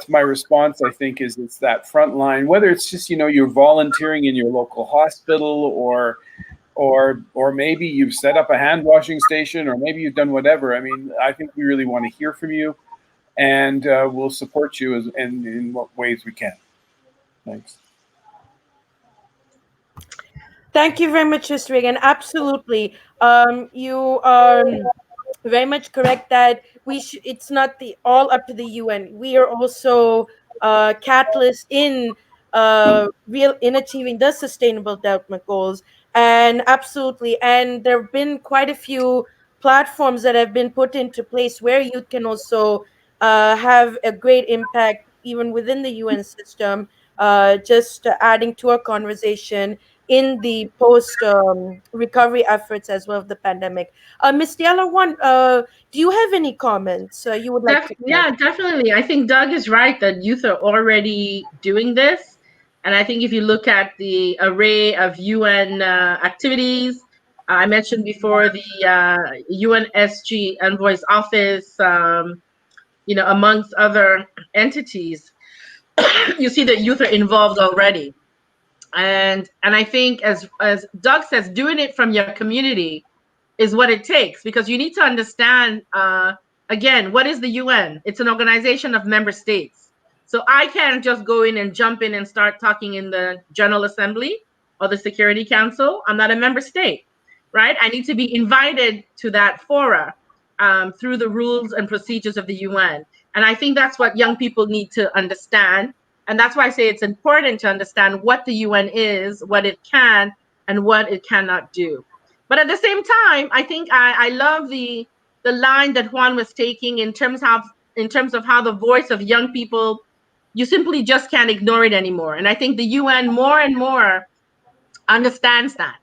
my response, I think, is it's that front line, whether it's just, you're volunteering in your local hospital or or maybe you've set up a hand washing station, or maybe you've done whatever. I mean, I think we really want to hear from you, and we'll support you in what ways we can. Thanks. Thank you very much, Mr. Reagan. Absolutely. You are very much correct that it's not the all up to the UN. We are also catalysts in real in achieving the sustainable development goals. And absolutely, and there have been quite a few platforms that have been put into place where youth can also have a great impact even within the UN system. Just adding to our conversation in the post recovery efforts as well of the pandemic. Ms. Diallo, do you have any comments you would like to add? Yeah, definitely. I think Doug is right that youth are already doing this. And I think if you look at the array of UN activities, I mentioned before the UNSG Envoy's Office, amongst other entities, you see that youth are involved already. And I think as Doug says, doing it from your community is what it takes, because you need to understand again, what is the UN? It's an organization of member states. So I can't just go in and jump in and start talking in the General Assembly or the Security Council. I'm not a member state, right? I need to be invited to that fora through the rules and procedures of the UN. And I think that's what young people need to understand. And that's why I say it's important to understand what the UN is, what it can, and what it cannot do. But at the same time, I think I love the line that Juan was taking in terms of how the voice of young people, you simply just can't ignore it anymore. And I think the UN more and more understands that.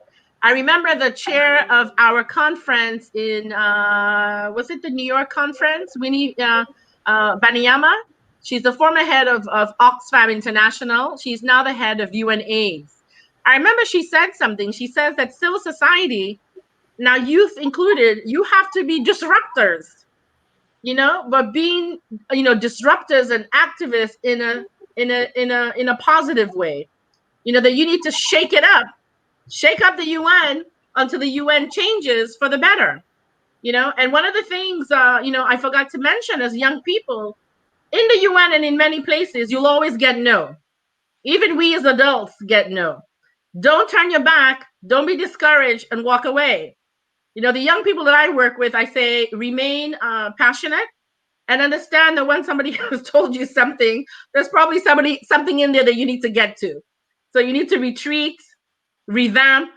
I remember the chair of our conference in was it the New York conference? Winnie Baniyama. She's the former head of Oxfam International. She's now the head of UN AIDS. I remember she said something. She says that civil society, now youth included, you have to be disruptors, but being, disruptors and activists in a positive way. That you need to shake up the UN until the UN changes for the better. And one of the things I forgot to mention, as young people in the UN and in many places, you'll always get no. Even we as adults get no. Don't turn your back, don't be discouraged and walk away. The young people that I work with, I say, remain passionate and understand that when somebody has told you something, there's probably something in there that you need to get to. So you need to retreat, revamp,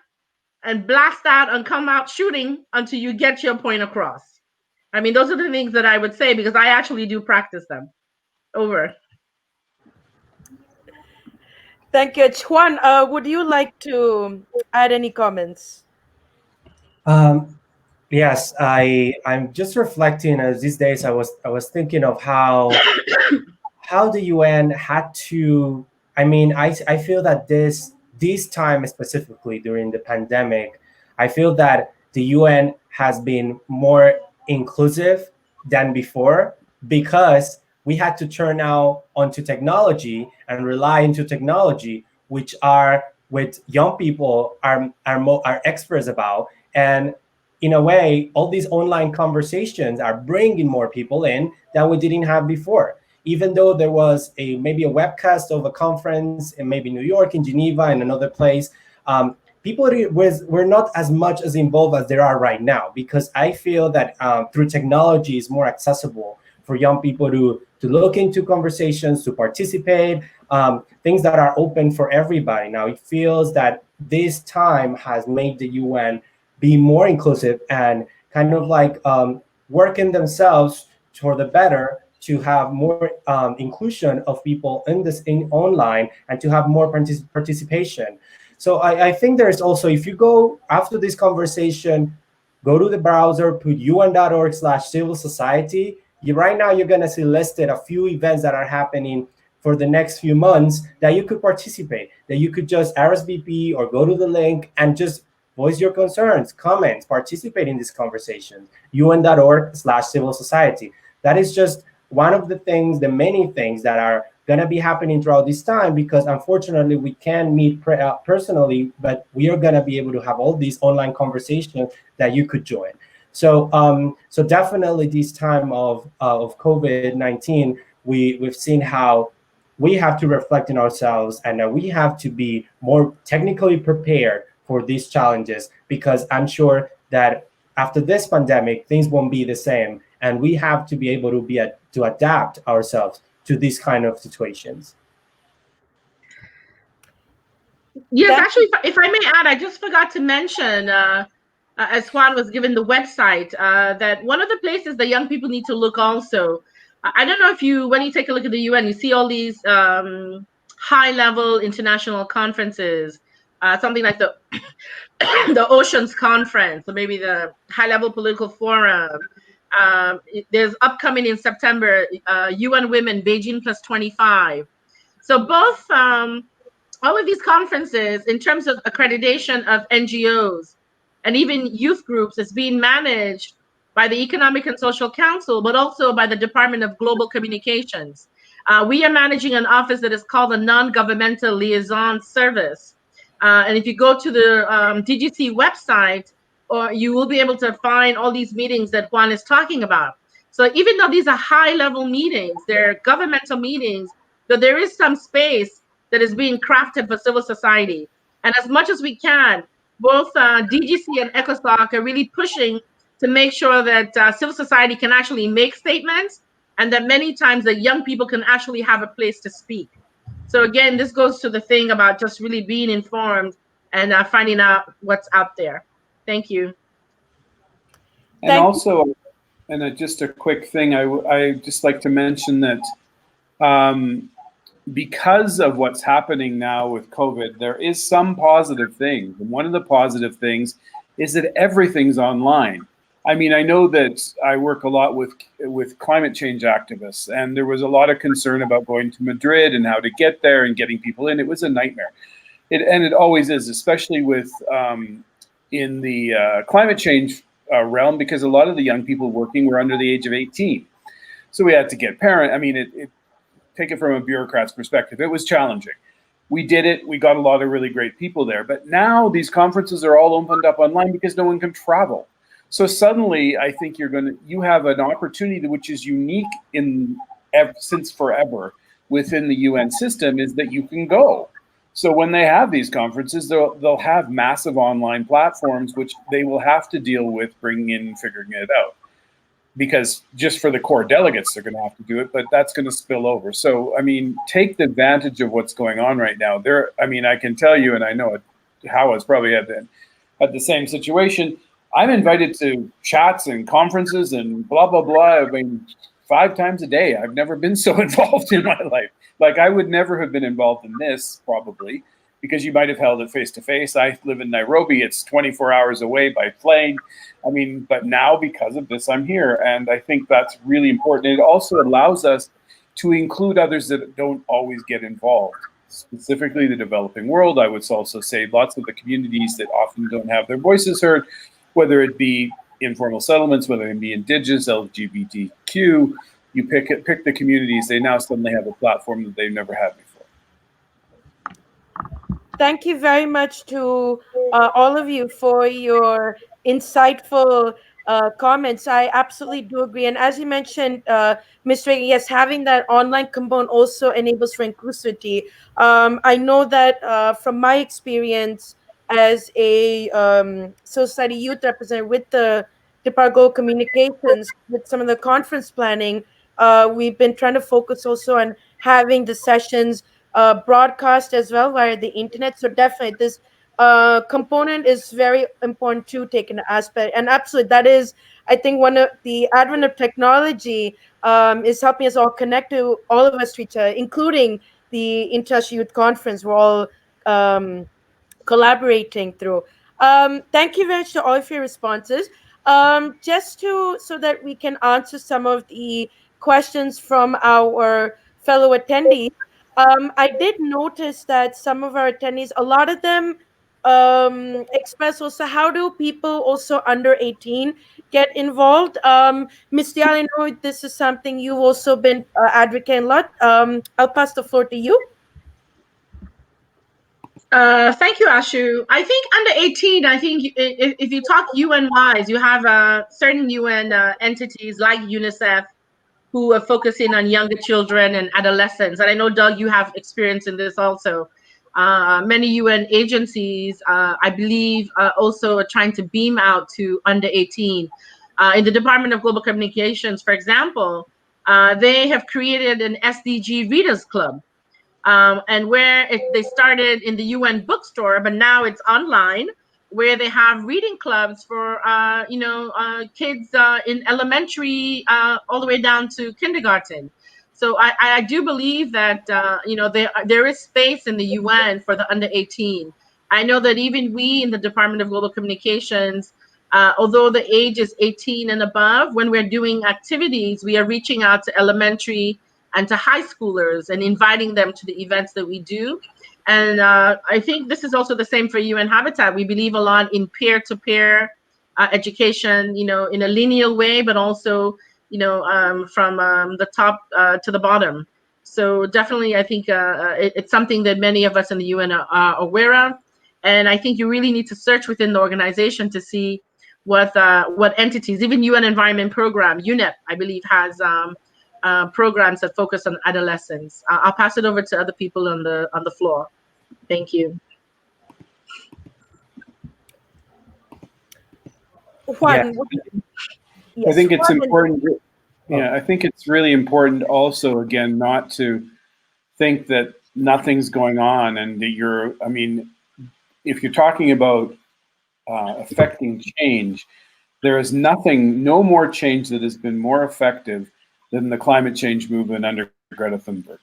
and blast out and come out shooting until you get your point across. I mean, those are the things that I would say, because I actually do practice them. Over. Thank you. Juan, would you like to add any comments? Yes, I'm just reflecting as these days I was thinking of how the UN had to. I mean, I feel that this time specifically during the pandemic, I feel that the UN has been more inclusive than before, because we had to turn now onto technology and rely into technology, which young people are experts about. And in a way, all these online conversations are bringing more people in that we didn't have before. Even though there was maybe a webcast of a conference in maybe New York, in Geneva, and another place, people were not as much as involved as there are right now, because I feel that through technology is more accessible for young people to look into conversations, to participate, things that are open for everybody. Now it feels that this time has made the UN be more inclusive and kind of like working themselves for the better, to have more inclusion of people in online, and to have more participation. So I think there's also, if you go after this conversation, go to the browser, put un.org/civil society. Right now, you're going to see listed a few events that are happening for the next few months that you could participate, that you could just RSVP or go to the link and just voice your concerns, comments, participate in this conversation. un.org/civil society. That is just one of the things, the many things that are going to be happening throughout this time, because unfortunately we can't meet personally, but we are going to be able to have all these online conversations that you could join. So definitely this time of COVID-19, we've seen how we have to reflect on ourselves, and that we have to be more technically prepared for these challenges, because I'm sure that after this pandemic things won't be the same, and we have to be able to to adapt ourselves to these kind of situations. Yes, Thank actually, if I may add, I just forgot to mention, as Juan was given the website, that one of the places that young people need to look also. I don't know if when you take a look at the UN, you see all these high-level international conferences, something like the the Oceans Conference, or maybe the High-Level Political Forum. There's upcoming in September, UN Women Beijing Plus 25. So both all of these conferences, in terms of accreditation of NGOs and even youth groups, is being managed by the Economic and Social Council, but also by the Department of Global Communications. We are managing an office that is called the Non-Governmental Liaison Service. And if you go to the DGC website, or you will be able to find all these meetings that Juan is talking about. So even though these are high-level meetings, they're governmental meetings, but there is some space that is being crafted for civil society. And as much as we can, both DGC and ECOSOC are really pushing to make sure that civil society can actually make statements, and that many times the young people can actually have a place to speak. So again, this goes to the thing about just really being informed and finding out what's out there. Thank you. And thank you. also, just a quick thing, I just like to mention that um, because of what's happening now with COVID, there is some positive things. And one of the positive things is that everything's online. I mean, I know that I work a lot with climate change activists, and there was a lot of concern about going to Madrid and how to get there and getting people in. It was a nightmare. And it always is, especially with in the climate change realm, because a lot of the young people working were under the age of 18. So we had to get parent. I mean, take it from a bureaucrat's perspective, it was challenging. We did it. We got a lot of really great people there. But now these conferences are all opened up online because no one can travel. So suddenly, I think you have an opportunity which is unique since forever within the UN system, is that you can go. So when they have these conferences, they'll have massive online platforms, which they will have to deal with bringing in and figuring it out. Because just for the core delegates, they're going to have to do it, but that's going to spill over. So, I mean, take the advantage of what's going on right now. I mean, I can tell you, and I know Howard's probably had the same situation. I'm invited to chats and conferences and blah, blah, blah. I mean, 5 times a day. I've never been so involved in my life. Like, I would never have been involved in this, probably, because you might have held it face to face. I live in Nairobi. It's 24 hours away by plane. I mean, but now because of this, I'm here. And I think that's really important. It also allows us to include others that don't always get involved, specifically the developing world. I would also say lots of the communities that often don't have their voices heard, whether it be informal settlements, whether it be indigenous, LGBTQ, you pick the communities, they now suddenly have a platform that they've never had before. Thank you very much to all of you for your insightful comments. I absolutely do agree. And as you mentioned, Ms. Reagan, yes, having that online component also enables for inclusivity. I know that from my experience as a society youth representative with the Department of Global Communications, with some of the conference planning, we've been trying to focus also on having the sessions broadcast as well via the internet. So definitely this component is very important to take into aspect. And absolutely, that is, I think, one of the advent of technology is helping us all connect to all of us to each other, including the International Youth Conference. We're all collaborating through. Thank you very much to all of your responses. Just so that we can answer some of the questions from our fellow attendees. I did notice that some of our attendees, a lot of them express also how do people also under 18 get involved. Miss Dial, I know this is something you've also been advocating a lot. I'll pass the floor to you. Thank you, Ashu. I think under 18, I think if you talk UN wise, you have certain UN entities like UNICEF who are focusing on younger children and adolescents. And I know, Doug, you have experience in this also. Many UN agencies, I believe, also are trying to beam out to under 18. In the Department of Global Communications, for example, they have created an SDG Readers Club, and they started in the UN bookstore, but now it's online, where they have reading clubs for kids in elementary all the way down to kindergarten. So I do believe that there is space in the UN for the under 18. I know that even we in the Department of Global Communications, although the age is 18 and above, when we're doing activities, we are reaching out to elementary and to high schoolers and inviting them to the events that we do. And I think this is also the same for UN Habitat. We believe a lot in peer-to-peer education, in a linear way, but also, from the top to the bottom. So definitely, I think it's something that many of us in the UN are aware of. And I think you really need to search within the organization to see what entities, even UN Environment Program, UNEP, I believe, has programs that focus on adolescents. I'll pass it over to other people on the floor. Thank you. Yeah. Juan, I think it's Juan important. Yeah, I think it's really important also, again, not to think that nothing's going on and that if you're talking about affecting change, there is no more change that has been more effective than the climate change movement under Greta Thunberg.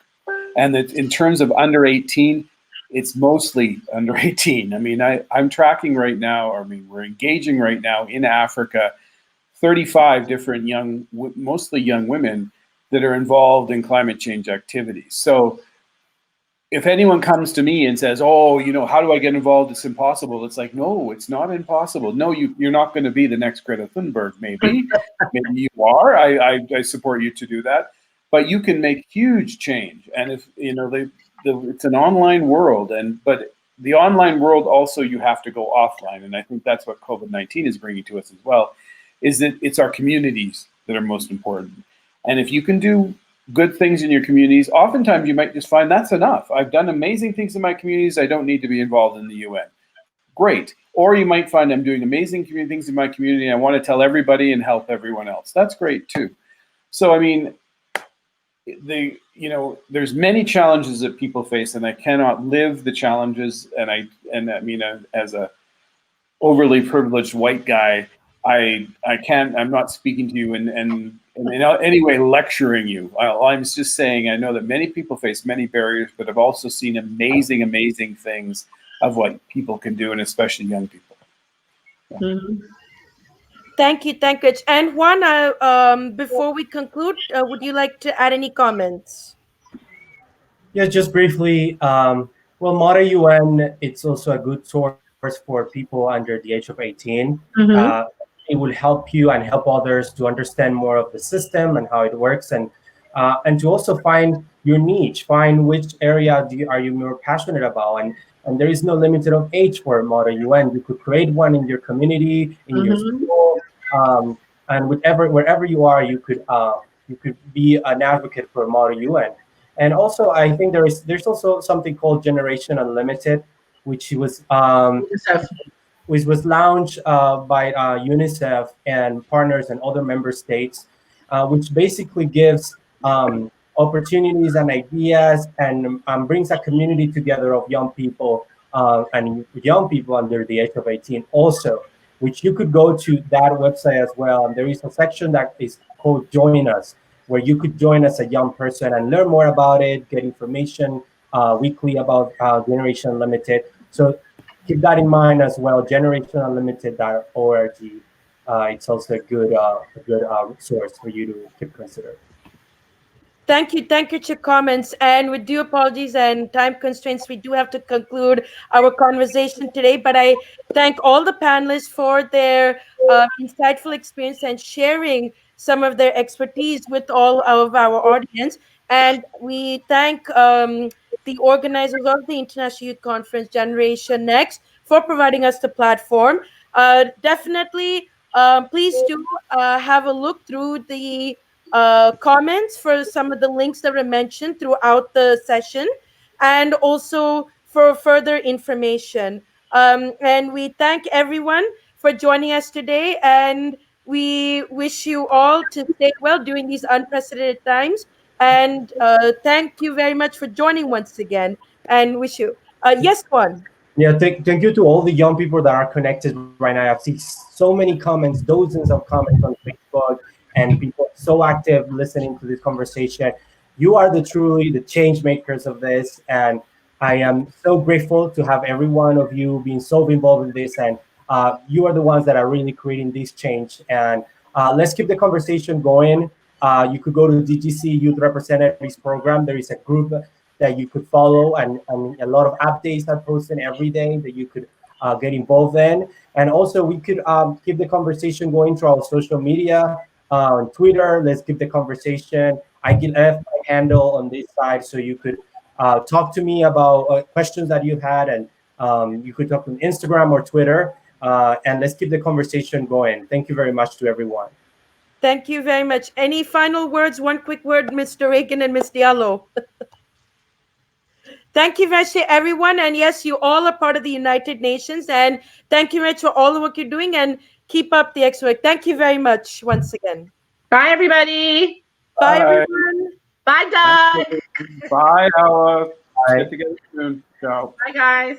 And that in terms of under 18, it's mostly under 18. I'm tracking right now, we're engaging right now in Africa, 35 different mostly young women that are involved in climate change activities. So if anyone comes to me and says, oh, how do I get involved? It's impossible. It's like, no, it's not impossible. No, you're not going to be the next Greta Thunberg. Maybe you are. I support you to do that. But you can make huge change. And if, it's an online world, but the online world also, you have to go offline. And I think that's what COVID-19 is bringing to us as well, is that it's our communities that are most important. And if you can do good things in your communities, oftentimes you might just find that's enough. I've done amazing things in my communities. I don't need to be involved in the UN. Great. Or you might find I'm doing amazing things in my community. I want to tell everybody and help everyone else. That's great too. So, there's many challenges that people face, and I cannot live the challenges. As a overly privileged white guy, I can't. I'm not speaking to you and in any way lecturing you. I'm just saying I know that many people face many barriers, but I've also seen amazing, amazing things of what people can do, and especially young people. Yeah. Mm-hmm. Thank you, Rich. And Juan, before we conclude, would you like to add any comments? Yeah, just briefly. Motto UN, it's also a good source for people under the age of 18. Mm-hmm. It will help you and help others to understand more of the system and how it works, and to also find your niche, find which area are you more passionate about, and there is no limited of age for Motto UN. You could create one in your community, in your school, and wherever you are, you could be an advocate for Motto UN. And also, I think there's also something called Generation Unlimited, which was launched by UNICEF and partners and other member states, which basically gives opportunities and ideas and brings a community together of young people and young people under the age of 18 also, which you could go to that website as well. And there is a section that is called Join Us, where you could join as a young person and learn more about it, get information weekly about Generation Unlimited. So keep that in mind as well. GenerationUnlimited.org. It's also a good source for you to keep consider. Thank you to your comments. And with due apologies and time constraints, we do have to conclude our conversation today. But I thank all the panelists for their insightful experience and sharing some of their expertise with all of our audience. And we thank the organizers of the International Youth Conference, Generation Next, for providing us the platform. Definitely, please do have a look through the comments for some of the links that were mentioned throughout the session and also for further information. And we thank everyone for joining us today, and we wish you all to stay well during these unprecedented times. And thank you very much for joining once again, and wish you. Yes, one. Yeah, thank you to all the young people that are connected right now. I've seen so many comments, dozens of comments on Facebook, and people so active listening to this conversation. You are the truly the change makers of this, and I am so grateful to have every one of you being so involved in this. And you are the ones that are really creating this change. And let's keep the conversation going. You could go to DGC Youth Representatives Program. There is a group that you could follow, and a lot of updates are posted every day that you could get involved in. And also, we could keep the conversation going through our social media on Twitter. Let's keep the conversation. I can left my handle on this side, so you could talk to me about questions that you had, and you could talk on Instagram or Twitter. And let's keep the conversation going. Thank you very much to everyone. Thank you very much. Any final words? One quick word, Mr. Reagan and Ms. Diallo. Thank you very much to everyone. And yes, you all are part of the United Nations. And thank you very much for all the work you're doing, and keep up the excellent work. Thank you very much once again. Bye, everybody. Bye, Bye. everyone. Bye, Thank Doug. you. Bye, Ella. Let's Bye. get together soon. Ciao. Bye, guys.